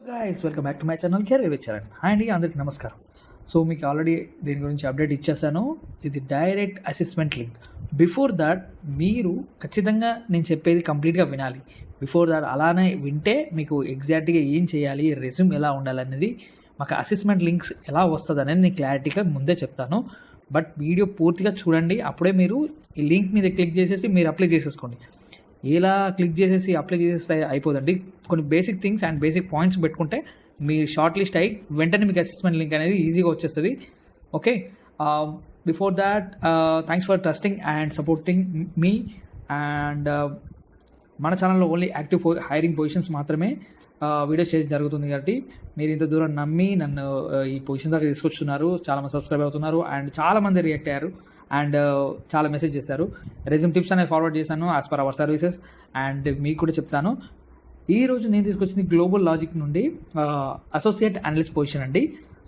Guys welcome back to my channel career with Charan. Hi అండి, అందరికి నమస్కారం. సో మీకు ఆల్రెడీ దీని గురించి అప్డేట్ ఇచ్చేసాను. ఇది direct assessment link. Before that మీరు ఖచ్చితంగా నేను చెప్పేది కంప్లీట్గా వినాలి. బిఫోర్ దాట్ అలానే వింటే మీకు ఎగ్జాక్ట్గా ఏం చేయాలి, రెజ్యూమ్ ఎలా ఉండాలనేది, మాకు అసెస్మెంట్ లింక్స్ ఎలా వస్తుంది అనేది నేను క్లారిటీగా ముందే చెప్తాను. బట్ వీడియో పూర్తిగా చూడండి, అప్పుడే మీరు ఈ లింక్ మీద క్లిక్ చేసేసి మీరు అప్లై చేసేసుకోండి. ఇలా క్లిక్ చేసేసి అప్లై చేసేస్తే అయిపోదండి. కొన్ని basic things and basic points పెట్టుకుంటే మీ షార్ట్ లిస్ట్ అయ్యి వెంటనే మీకు అసెస్మెంట్ లింక్ అనేది ఈజీగా వచ్చేస్తుంది. Okay, before that thanks for trusting and supporting me. And మన ఛానల్లో ఓన్లీ యాక్టివ్ హైరింగ్ పొజిషన్స్ మాత్రమే వీడియోస్ చేయడం జరుగుతుంది. కాబట్టి మీరు ఇంత దూరం నమ్మి నన్ను ఈ పొజిషన్ దాకా తీసుకొచ్చున్నారు. చాలామంది సబ్స్క్రైబ్ అవుతున్నారు అండ్ చాలామంది రియాక్ట్ అయ్యారు అండ్ చాలా మెసేజ్ చేశారు. రెజ్యూమ్ టిప్స్ అనేది ఫార్వర్డ్ చేశాను as per our services. And మీకు కూడా చెప్తాను, ఈరోజు నేను తీసుకొచ్చింది గ్లోబల్ లాజిక్ నుండి అసోసియేట్ అనలిస్ట్ పొజిషన్ అండి.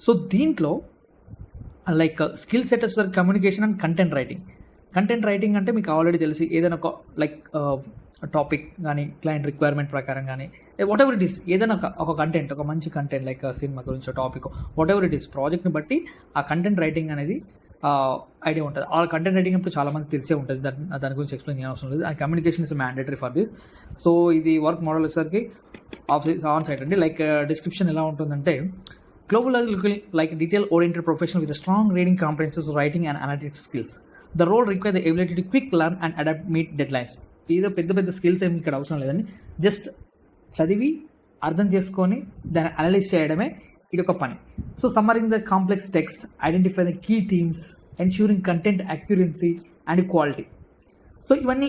సో దీంట్లో లైక్ స్కిల్ సెట్ వచ్చేసరికి communication and content writing. Content writing అంటే మీకు ఆల్రెడీ తెలిసి ఏదైనా ఒక లైక్ టాపిక్ కానీ క్లయింట్ రిక్వైర్మెంట్ ప్రకారం కానీ వాట్ ఎవర్ ఇట్ ఈస్, ఏదైనా ఒక కంటెంట్, ఒక మంచి కంటెంట్ లైక్ సినిమా గురించి topic, what ever it is, ప్రాజెక్ట్ని బట్టి ఆ కంటెంట్ రైటింగ్ అనేది ఐడియా ఉంటుంది. ఆ కంటెంట్ రైటింగ్ ఇప్పుడు చాలామంది తెలిసే ఉంటుంది, దాని గురించి ఎక్స్ప్లెయిన్ చేయడం అవసరం లేదు. And communication is mandatory for this. So ఇది వర్క్ మోడల్ వచ్చేసరికి ఆన్ సైట్ అండి. లైక్ డిస్క్రిప్షన్ ఎలా ఉంటుందంటే, global like detail oriented professional with strong reading comprehensive writing and analytics skills. The role require the ability to quick learn and adapt meet deadlines. ఏదో పెద్ద పెద్ద skills ఏమి ఇక్కడ అవసరం లేదండి. జస్ట్ చదివి అర్థం చేసుకొని దాన్ని అనలైజ్ చేయడమే ఇది ఒక పని. So summarising the complex text, identify the key themes, ensuring content accuracy and quality. So ఇవన్నీ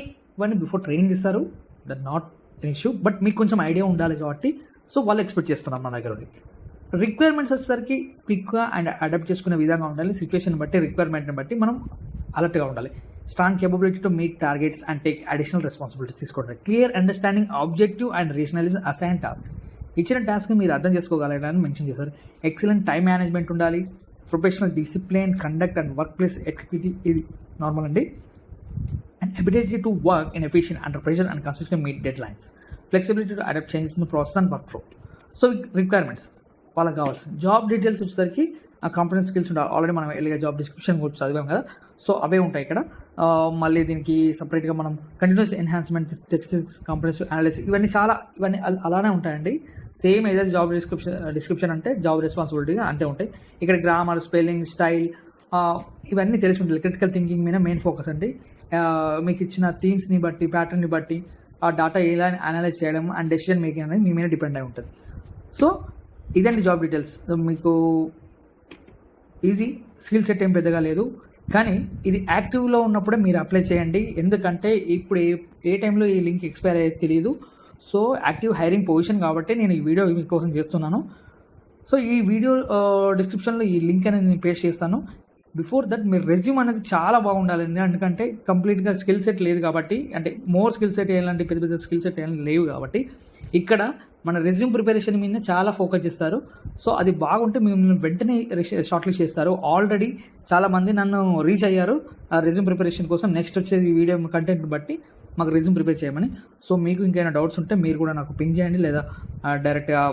బిఫోర్ ట్రైనింగ్ ఇస్తారు, that not an issue. But మీకు కొంచెం ఐడియా ఉండాలి కాబట్టి సో వాళ్ళు ఎక్స్పెక్ట్ చేస్తున్నాం మన దగ్గర నుండి. రిక్వైర్మెంట్స్ వచ్చేసరికి క్విక్గా అండ్ అడాప్ట్ చేసుకునే విధంగా ఉండాలి. సిచ్యువేషన్ బట్టి, రిక్వైర్మెంట్ని బట్టి మనం అలర్ట్గా ఉండాలి. Strong capability to meet targets and take additional responsibilities తీసుకోండి. Clear understanding objective and rationalism assign task. ఇచ్చిన టాస్క్ని మీరు అర్థం చేసుకోగలరని మెన్షన్ చేశారు. ఎక్సలెంట్ టైం మేనేజ్మెంట్ ఉండాలి. Professional discipline, conduct and work place activity, ఇది నార్మల్ అండి. And ability to work in efficient under pressure and consistent meet deadlines. Flexibility to adapt changes in process and work flow. So requirements వాళ్ళకి కావాల్సింది. Job details వచ్చేసరికి ఆ company skills ఉండాలి. Already మనం వెళ్ళిగా job description కూడా చదివాం కదా, so అవే ఉంటాయి ఇక్కడ. మళ్ళీ దీనికి సపరేట్గా మనం కంటిన్యూస్ ఎన్హాన్స్మెంట్, టెక్స్ట్ కంపెనీస్ అనలిసిస్, ఇవన్నీ అలానే ఉంటాయండి. సేమ్ ఏదైతే జాబ్ డిస్క్రిప్షన్ అంటే జాబ్ రెస్పాన్సిబిలిటీ అంతే ఉంటాయి. ఇక్కడ గ్రామర్, స్పెల్లింగ్, స్టైల్ ఇవన్నీ తెలిసి ఉంటుంది. క్రిటికల్ థింకింగ్ మీద మెయిన్ ఫోకస్ అండి. మీకు ఇచ్చిన థీమ్స్ని బట్టి, ప్యాటర్న్ని బట్టి ఆ డేటా ఎలా అనలైజ్ చేయడం అండ్ డెసిషన్ మేకింగ్ అనేది మీ మీద డిపెండ్ అయి ఉంటుంది. సో ఇదండి జాబ్ డీటెయిల్స్. మీకు ఈజీ, స్కిల్ సెట్ ఏం పెద్దగా లేదు, కానీ ఇది యాక్టివ్లో ఉన్నప్పుడే మీరు అప్లై చేయండి. ఎందుకంటే ఇప్పుడు ఏ టైంలో ఈ లింక్ ఎక్స్పైర్ అయ్యేది తెలియదు. సో యాక్టివ్ హైరింగ్ పొజిషన్ కాబట్టి నేను ఈ వీడియో మీకోసం చేస్తున్నాను. సో ఈ వీడియో డిస్క్రిప్షన్లో ఈ లింక్ అనేది నేను పేస్ట్ చేస్తాను. బిఫోర్ దట్ మీరు రెజ్యూమ్ అనేది చాలా బాగుండాలి. ఎందుకంటే కంప్లీట్గా స్కిల్ సెట్ లేదు కాబట్టి, అంటే మోర్ స్కిల్ సెట్ వేయాలంటే పెద్ద పెద్ద స్కిల్ సెట్ వేయాలని లేవు కాబట్టి ఇక్కడ మన రెజ్యూమ్ ప్రిపరేషన్ మీద చాలా ఫోకస్ చేస్తారు. సో అది బాగుంటే మిమ్మల్ని వెంటనే షార్ట్ లిస్ట్ చేస్తారు. ఆల్రెడీ చాలామంది నన్ను రీచ్ అయ్యారు ఆ రెజ్యూమ్ ప్రిపరేషన్ కోసం. నెక్స్ట్ వచ్చేది వీడియో కంటెంట్ బట్టి మాకు రెజ్యూమ్ ప్రిపేర్ చేయమని. సో మీకు ఇంకైనా డౌట్స్ ఉంటే మీరు కూడా నాకు పింగ్ చేయండి, లేదా డైరెక్ట్గా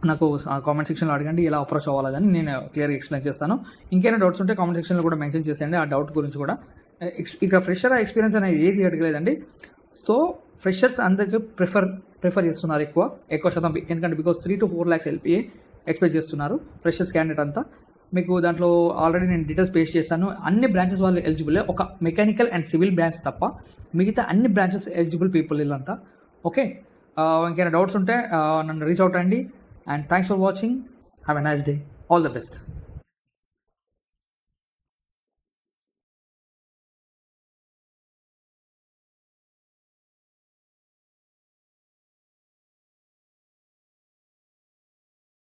నాకు కామెంట్ సెక్షన్లో అడగండి ఎలా అప్రోచ్ అవ్వాలని నేను క్లియర్గా ఎక్స్ప్లెయిన్ చేస్తాను. ఇంకైనా డౌట్స్ ఉంటే కామెంట్ సెక్షన్లో కూడా మెన్షన్ చేసేయండి ఆ డౌట్ గురించి కూడా. ఇక్కడ ఫ్రెషర్ ఎక్స్పీరియన్స్ అనేది ఏది అడగలేదండి. సో ఫ్రెషర్స్ అందరికీ ప్రిఫర్ చేస్తున్నారు ఎక్కువ శాతం. ఎందుకంటే because 3 to 4 lakhs LPA expect చేస్తున్నారు ఫ్రెషర్స్ క్యాండిడేట్ అంతా. మీకు దాంట్లో ఆల్రెడీ నేను డీటెయిల్స్ పేస్ట్ చేస్తాను. అన్ని బ్రాంచెస్ వాళ్ళు ఎలిజిబుల్, ఒక మెకానికల్ అండ్ సివిల్ బ్రాంచ్ తప్ప మిగతా అన్ని బ్రాంచెస్ ఎలిజిబుల్ పీపుల్ వీళ్ళంతా. ఓకే, ఇంకేమైనా డౌట్స్ ఉంటే నన్ను రీచ్ అవుట్ అండి. And thanks for watching. Have a nice day. All the best.